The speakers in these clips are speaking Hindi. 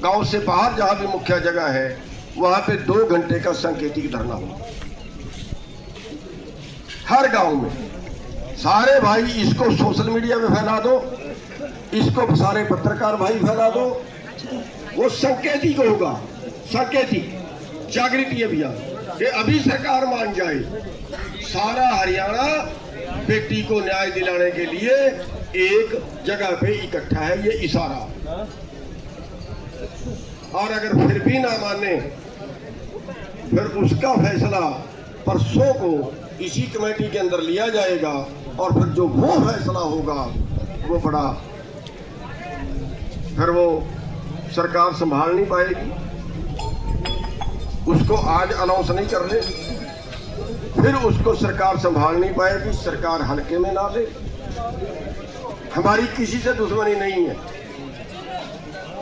गांव से बाहर जहां भी मुख्य जगह है वहां पे 2 घंटे का सांकेतिक धरना हो। हर गांव में सारे भाई इसको सोशल मीडिया में फैला दो, इसको सारे पत्रकार भाई फैला दो। वो सांकेतिक होगा, सांकेतिक जागृति अभियान। ये अभी सरकार मान जाए, सारा हरियाणा बेटी को न्याय दिलाने के लिए एक जगह पे इकट्ठा है, ये इशारा। और अगर फिर भी ना माने फिर उसका फैसला परसों को इसी कमेटी के अंदर लिया जाएगा और फिर जो वो फैसला होगा वो बड़ा, फिर वो सरकार संभाल नहीं पाएगी। उसको आज अनाउंस नहीं कर ले, फिर उसको सरकार संभाल नहीं पाएगी। सरकार हल्के में ना ले। हमारी किसी से दुश्मनी नहीं है,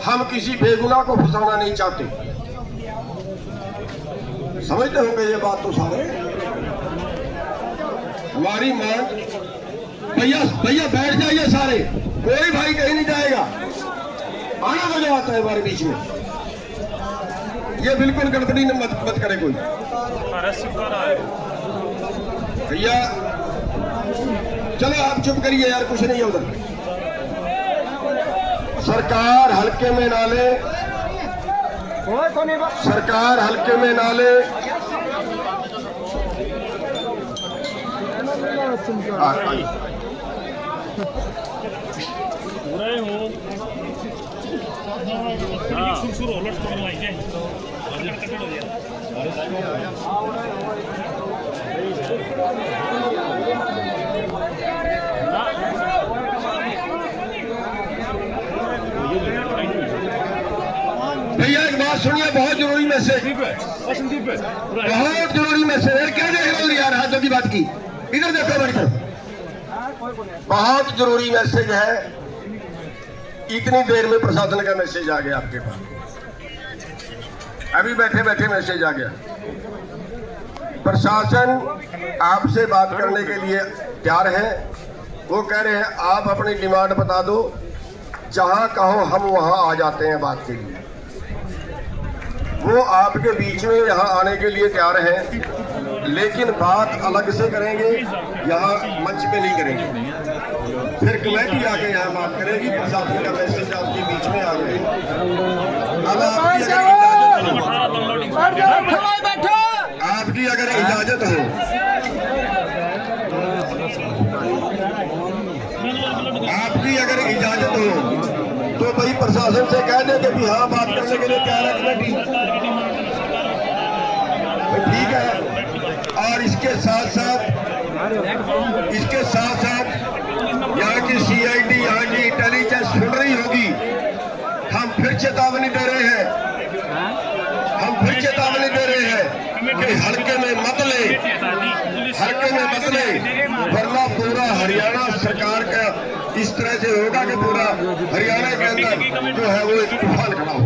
हम किसी बेगुनाह को फंसाना नहीं चाहते। समझते होंगे ये बात तो सारे। हमारी मांग, भैया भैया बैठ जाइए सारे, कोई भाई कहीं नहीं जाएगा। आना मजा आता है हमारे बीच में, ये बिल्कुल गड़बड़ी न मत करे कोई। भैया चलो आप चुप करिए यार, कुछ नहीं है उधर। सरकार हल्के में ना ले, सरकार हल्के में ना ले। भैया एक बात सुनिए, बहुत जरूरी मैसेज, बहुत जरूरी मैसेज। क्या देख रहे हो यार, हाथों की बात की, इधर देखो बढ़कर। बहुत जरूरी मैसेज है, इतनी देर में प्रशासन का मैसेज आ गया आपके पास, अभी बैठे बैठे मैसेज आ गया। प्रशासन आपसे बात करने के लिए तैयार है। वो कह रहे हैं आप अपनी डिमांड बता दो, जहां कहो हम वहां आ जाते हैं बात के लिए। वो आपके बीच में यहाँ आने के लिए तैयार हैं, लेकिन बात अलग से करेंगे, यहाँ मंच पे नहीं करेंगे। फिर कमेटी आके यहाँ बात करेगी। प्रशासन का मैसेज आपके बीच में आ गए। अब आपकी अगर इजाजत हो, आपकी अगर इजाजत हो तो भाई प्रशासन से कह दे कि हाँ बात करने के लिए तैयार है कमेटी, ठीक है। और इसके साथ साथ यहाँ की सीआईडी, यहाँ की इंटेलिजेंस सुन रही होगी। हम फिर चेतावनी दे रहे हैं, कि हल्के में मत ले, वरना पूरा हरियाणा सरकार का इस तरह से होगा कि पूरा हरियाणा के अंदर जो है वो एक तूफान खड़ा हो।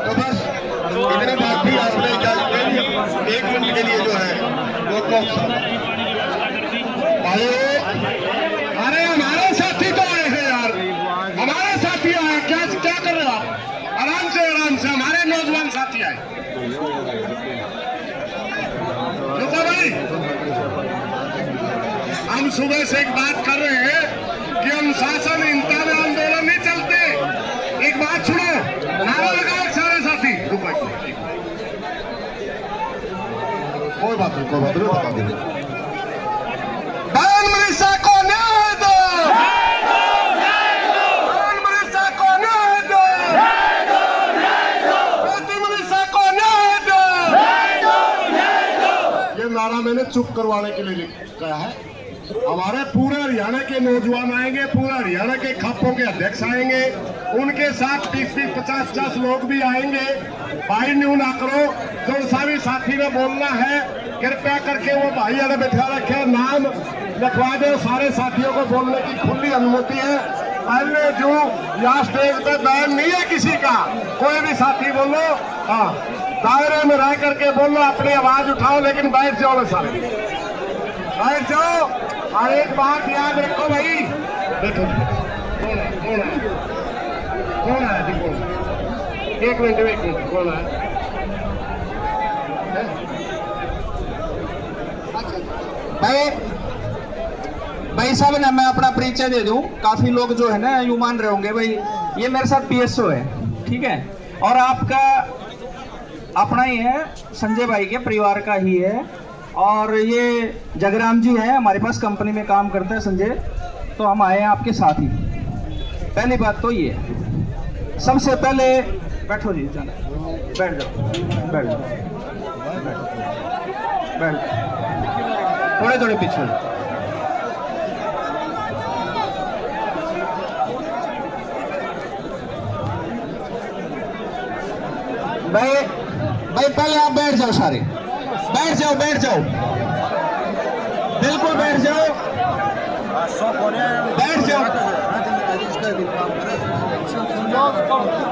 तो बस इतनी बात भी आपने इजाजत दे दी। 1 मिनट के लिए जो है वो अरे हमारे साथी तो आए हैं यार, हमारे साथी आए। क्या कर रहे हो आप? आराम से हमारे नौजवान साथी आए। रुको भाई, हम सुबह से एक बात कर रहे हैं कि अनुशासन हिंसा में आंदोलन नहीं चलते। एक बात सुनो, नारा लगाओ सारे साथी। रुको, कोई बात नहीं बता दीजिए। बयान मिर्जा को न्याय दो, बयान मिर्जा को न्याय दो, बेटी मिर्जा को न्याय दो। ये नारा मैंने चुप करवाने के लिए कहा है। हमारे पूरे हरियाणा के नौजवान आएंगे, पूरा हरियाणा के खापों के अध्यक्ष आएंगे, उनके साथ 30-30, 50-50 लोग भी आएंगे। भाई न्यू ना करो, जो सा भी साथी ने बोलना है कृपया करके वो भाई अगर बैठा रखे, नाम लिखवा दो। सारे साथियों को बोलने की खुली अनुमति है। पहले जो यहाँ स्टेज पे बैन नहीं है किसी का, कोई भी साथी बोलो, हाँ दायरे में रह करके बोलो, अपनी आवाज उठाओ, लेकिन बैठ जाओ ना सारे, बैठ जाओ। और एक बात याद रखो भाई, बैठो जी। कौन है जी? कौन? एक मिनट कौन है? भाई साहब ना, मैं अपना परिचय दे दूं। काफी लोग जो है ना यूं मान रहे होंगे भाई ये मेरे साथ पीएसओ है, ठीक है, और आपका अपना ही है, संजय भाई के परिवार का ही है। और ये जगराम जी है, हमारे पास कंपनी में काम करता है संजय, तो हम आए हैं आपके साथ ही। पहली बात तो ये, सबसे पहले बैठो जी, चलो बैठ जाओ, बैठ जाओ, बैठ जाओ, थोड़े थोड़े पीछे। भाई पहले आप बैठ जाओ, सारे बैठ जाओ, बैठ जाओ, बिल्कुल बैठ जाओ, बैठ जाओ,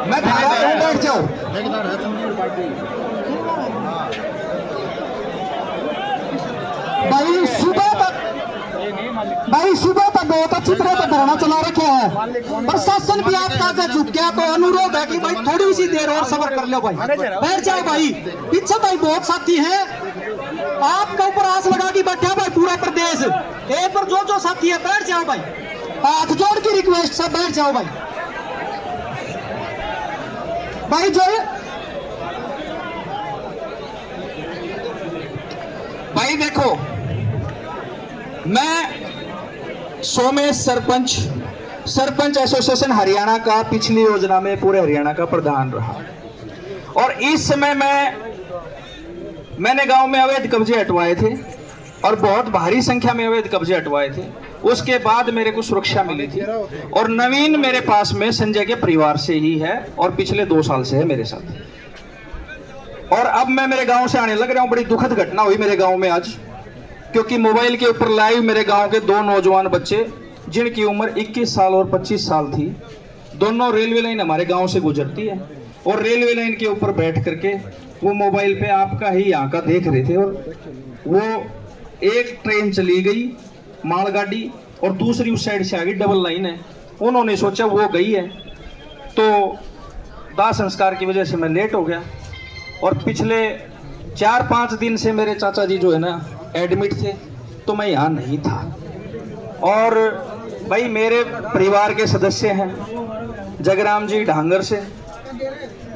मैं खा रहा हूँ, बैठ जाओ। भाई सुबह तक बहुत अच्छी तरह से धरना चला रखे है, प्रशासन भी आपका आगे झुक गया, तो अनुरोध है कि भाई थोड़ी सी देर और सब्र कर लो भाई, बैठ जाओ भाई। पीछे भाई बहुत साथी है, आपके ऊपर आस लगा के बैठा भाई पूरा प्रदेश, एक पर जो साथी है बैठ जाओ भाई, हाथ जोड़ की रिक्वेस्ट, सब बैठ जाओ भाई। भाई जो भाई देखो, मैं सोमेश सरपंच एसोसिएशन हरियाणा का पिछली योजना में पूरे हरियाणा का प्रधान रहा, और इस समय मैंने गांव में अवैध कब्जे हटवाए थे और बहुत भारी संख्या में अवैध कब्जे हटवाए थे। उसके बाद मेरे को सुरक्षा मिली थी, और नवीन मेरे पास में संजय के परिवार से ही है और पिछले 2 साल से है मेरे साथ। और अब मैं मेरे गांव से आने लग रहा हूं। बड़ी दुखद घटना हुई मेरे गांव में आज, क्योंकि मोबाइल के ऊपर लाइव मेरे गांव के 2 नौजवान बच्चे जिनकी उम्र 21 साल और 25 साल थी, दोनों रेलवे लाइन हमारे गांव से गुजरती है, और रेलवे लाइन के ऊपर बैठ करके वो मोबाइल पे आपका ही यहाँ का देख रहे थे। और वो एक ट्रेन चली गई मालगाड़ी और दूसरी उस साइड से आ गई, डबल लाइन है। उन्होंने सोचा वो गई है, तो दाह संस्कार की वजह से मैं लेट हो गया, और पिछले 4-5 दिन से मेरे चाचा जी जो है ना एडमिट थे, तो मैं यहाँ नहीं था। और भाई मेरे परिवार के सदस्य हैं जगराम जी ढांगर से,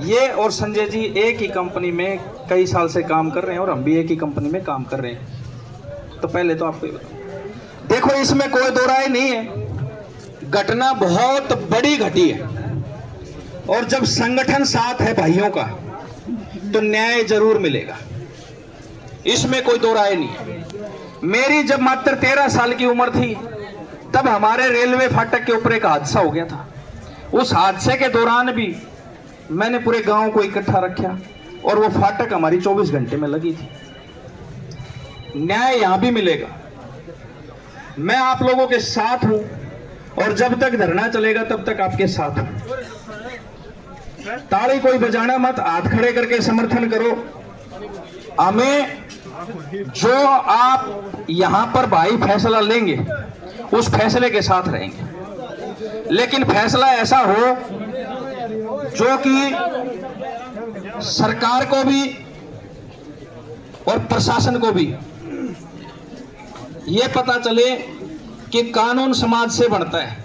ये और संजय जी एक ही कंपनी में कई साल से काम कर रहे हैं, और हम भी एक ही कंपनी में काम कर रहे हैं। तो पहले तो आपको देखो, इसमें कोई दो राय नहीं है, घटना बहुत बड़ी घटी है, और जब संगठन साथ है भाइयों का तो न्याय जरूर मिलेगा, इसमें कोई दो राय नहीं है। मेरी जब मात्र 13 साल की उम्र थी, तब हमारे रेलवे फाटक के ऊपर एक हादसा हो गया था। उस हादसे के दौरान भी मैंने पूरे गांव को इकट्ठा रखा, और वो फाटक हमारी 24 घंटे में लगी थी। न्याय यहां भी मिलेगा, मैं आप लोगों के साथ हूं, और जब तक धरना चलेगा तब तक आपके साथ हूं। ताली कोई बजाना मत, हाथ खड़े करके समर्थन करो। हमें जो आप यहां पर भाई फैसला लेंगे उस फैसले के साथ रहेंगे, लेकिन फैसला ऐसा हो जो कि सरकार को भी और प्रशासन को भी ये पता चले कि कानून समाज से बनता है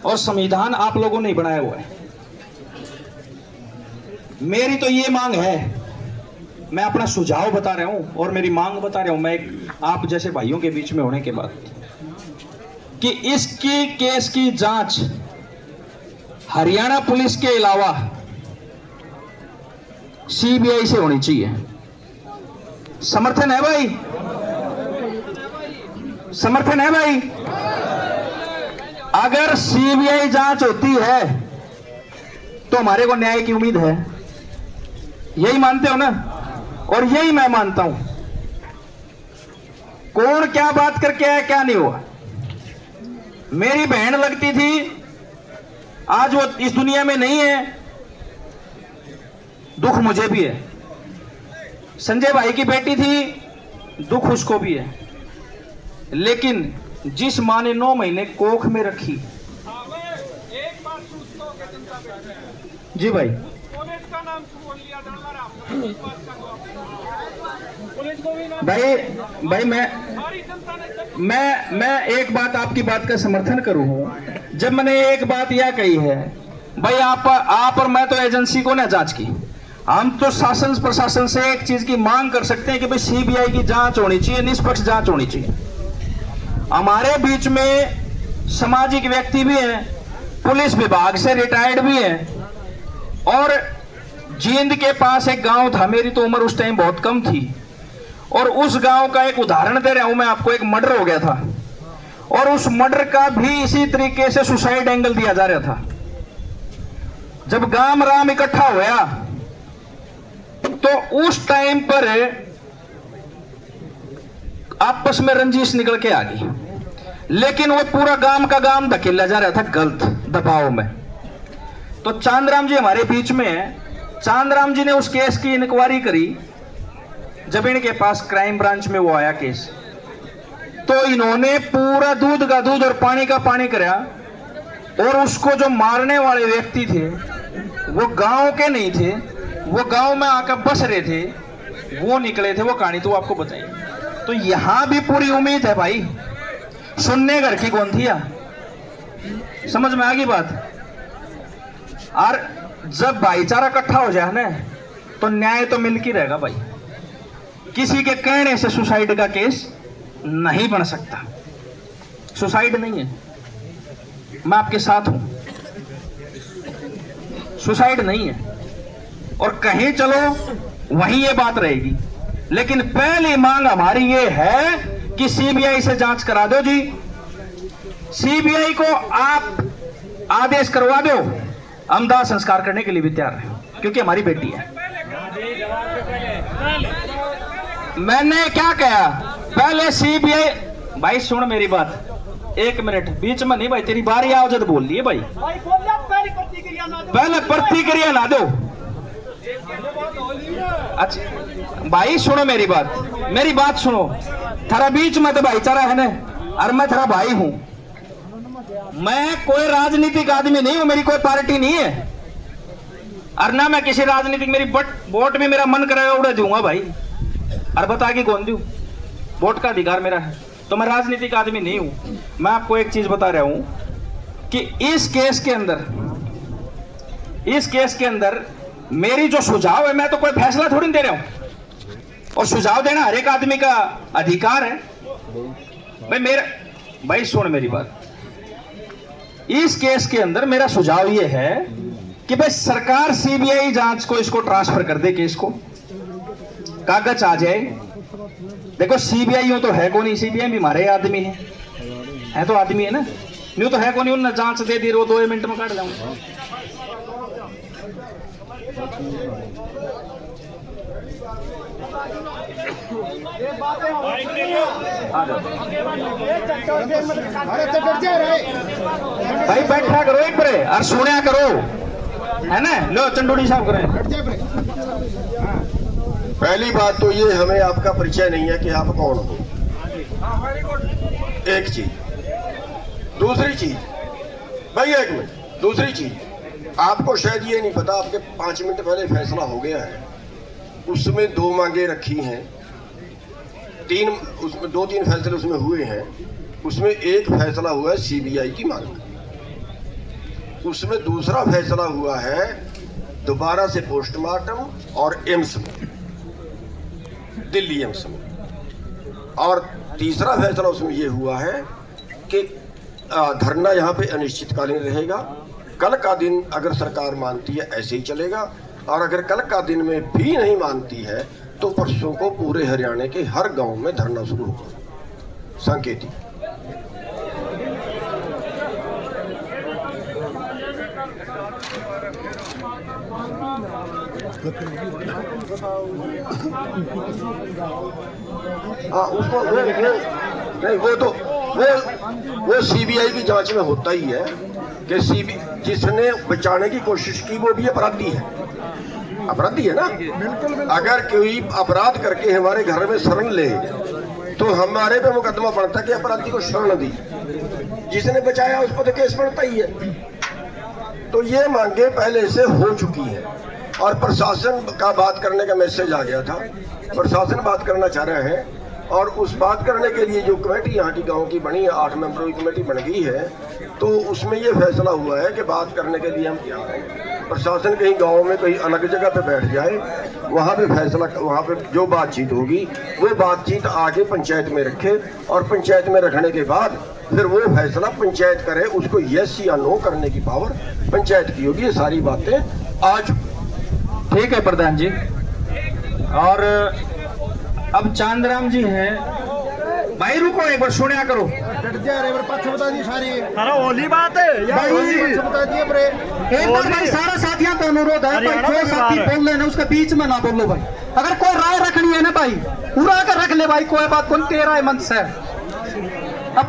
और संविधान आप लोगों ने बनाया हुआ है। मेरी तो ये मांग है, मैं अपना सुझाव बता रहा हूं और मेरी मांग बता रहा हूं, मैं एक आप जैसे भाइयों के बीच में होने के बाद, कि इसकी केस की जांच हरियाणा पुलिस के अलावा सीबीआई से होनी चाहिए। समर्थन है भाई? समर्थन है भाई? अगर सीबीआई जांच होती है तो हमारे को न्याय की उम्मीद है, यही मानते हो ना? और यही मैं मानता हूं। कौन क्या बात करके आया, क्या नहीं हुआ, मेरी बहन लगती थी, आज वो इस दुनिया में नहीं है, दुख मुझे भी है। संजय भाई की बेटी थी, दुख उसको भी है, लेकिन जिस माँ ने 9 महीने कोख में रखी। जी भाई, भाई मैं एक बात, आपकी बात का समर्थन करूं। जब मैंने एक बात यह कही है भाई, आप और मैं तो एजेंसी को ना जांच की, हम तो शासन प्रशासन से एक चीज की मांग कर सकते हैं कि भाई सीबीआई की जांच होनी चाहिए, निष्पक्ष जांच होनी चाहिए। हमारे बीच में सामाजिक व्यक्ति भी हैं, पुलिस विभाग से रिटायर्ड भी हैं, और जींद के पास एक गांव था, मेरी तो उम्र उस टाइम बहुत कम थी, और उस गांव का एक उदाहरण दे रहा हूं मैं आपको। एक मर्डर हो गया था, और उस मर्डर का भी इसी तरीके से सुसाइड एंगल दिया जा रहा था। जब गांव राम इकट्ठा हुआ तो उस टाइम पर आपस में रंजिश निकल के आ गई, लेकिन वो पूरा गांव का गांव धकेला जा रहा था गलत दबाव में। तो चांदराम जी हमारे बीच में है, चांदराम जी ने उस केस की इंक्वायरी करी। जब इनके पास क्राइम ब्रांच में वो आया केस, तो इन्होंने पूरा दूध का दूध और पानी का पानी कराया, और उसको जो मारने वाले व्यक्ति थे वो गांव के नहीं थे, वो गांव में आकर बस रहे थे, वो निकले थे। वो कहानी तो आपको बताइए। तो यहां भी पूरी उम्मीद है भाई, सुनने घर की कौन थी, समझ में आ गई बात। और जब भाईचारा इकट्ठा हो जाए ना, तो न्याय तो मिल के रहेगा भाई। किसी के कहने से सुसाइड का केस नहीं बन सकता। सुसाइड नहीं है, मैं आपके साथ हूं, सुसाइड नहीं है। और कहीं चलो वहीं ये बात रहेगी, लेकिन पहली मांग हमारी ये है कि सीबीआई से जांच करा दो जी। सीबीआई को आप आदेश करवा दो, हम दाह संस्कार करने के लिए भी तैयार हैं, क्योंकि हमारी बेटी है। मैंने क्या कहा पहले सीबीआई, भाई सुन मेरी बात, एक मिनट बीच में नहीं भाई, तेरी बारी आओ जब बोल लिए भाई, पहले प्रतिक्रिया ना दो। अच्छा भाई सुनो मेरी बात सुनो। थारा बीच में तो भाईचारा है ना, और मैं थारा भाई हूं। मैं कोई राजनीतिक आदमी नहीं हूं, मेरी कोई पार्टी नहीं है, और ना मैं किसी राजनीतिक, मेरी वोट भी मेरा मन करेगा उड़ा दूंगा भाई, और बता के कौन दूं, वोट का अधिकार मेरा है। तो मैं राजनीतिक आदमी नहीं हूं। मैं आपको एक चीज बता रहा हूं कि इस केस के अंदर मेरी जो सुझाव है, मैं तो कोई फैसला थोड़ी दे रहा हूं, और सुझाव देना हर एक आदमी का अधिकार है भाई सुन मेरी बात। इस केस के अंदर मेरा सुझाव यह है कि भाई सरकार सीबीआई जांच को इसको ट्रांसफर कर दे, केस को कागज आ जाए। देखो सीबीआई यूं तो है कौन, सीबीआई भी हमारे आदमी है तो आदमी है ना, यूं तो है कौन, उन्होंने जांच दे दी, वो 2 मिनट में काट जाऊंगा। भाई बैठा करो एक बारे और सुना करो, है ना। लो चंडोड़ी साहब करें। पहली बात तो ये, हमें आपका परिचय नहीं है कि आप कौन हो, एक चीज। दूसरी चीज भाई, एक मिनट, दूसरी चीज, आपको शायद ये नहीं पता, आपके 5 मिनट पहले फैसला हो गया है, उसमें 2 मांगे रखी हैं, 2-3 फैसले उसमें हुए हैं। उसमें एक फैसला हुआ है सीबीआई की मांग, उसमें दूसरा फैसला हुआ है दोबारा से पोस्टमार्टम और एम्स में, दिल्ली एम्स में, और तीसरा फैसला उसमें यह हुआ है कि धरना यहाँ पे अनिश्चितकालीन रहेगा। कल का दिन अगर सरकार मानती है ऐसे ही चलेगा, और अगर कल का दिन में भी नहीं मानती है तो परसों को पूरे हरियाणा के हर गांव में धरना शुरू होगा। सांकेतिक हाँ, उसको नहीं, वो सीबीआई की जांच में होता ही है कि जिसने बचाने की कोशिश की वो भी अपराधी है ना। अगर कोई अपराध करके हमारे घर में शरण ले तो हमारे पे मुकदमा बनता कि अपराधी को शरण दी, जिसने बचाया उस पर तो केस बनता ही है। तो ये मांगे पहले से हो चुकी है और प्रशासन का बात करने का मैसेज आ गया था। प्रशासन बात करना चाह रहे हैं और उस बात करने के लिए जो कमेटी यहाँ की गांव की बनी है, 8 मेंबरों की कमेटी बन गई है, तो उसमें ये फैसला हुआ है कि बात करने के लिए हम क्या हैं। प्रशासन कहीं गांव में कहीं अलग जगह पे बैठ जाए, वहाँ पे फैसला, वहाँ पे जो बातचीत होगी वो बातचीत आगे पंचायत में रखे और पंचायत में रखने के बाद फिर वो फैसला पंचायत करे, उसको यस या नो करने की पावर पंचायत की होगी। ये सारी बातें आज ठीक है प्रधान जी। और अब चांदराम जी हैं। भाई रुको, एक बार सुनिया करो। अरे ओली बात है यार, ओली बता दिए बरे। एक बार भाई सारा साथियों को अनुरोध है भाई, जो साथी बोल रहे हैं उसके बीच में ना बोलो भाई। अगर कोई राय रखनी है ना भाई, पूरा कर रख ले भाई, कोई बात कौन तेरा है मन से। अब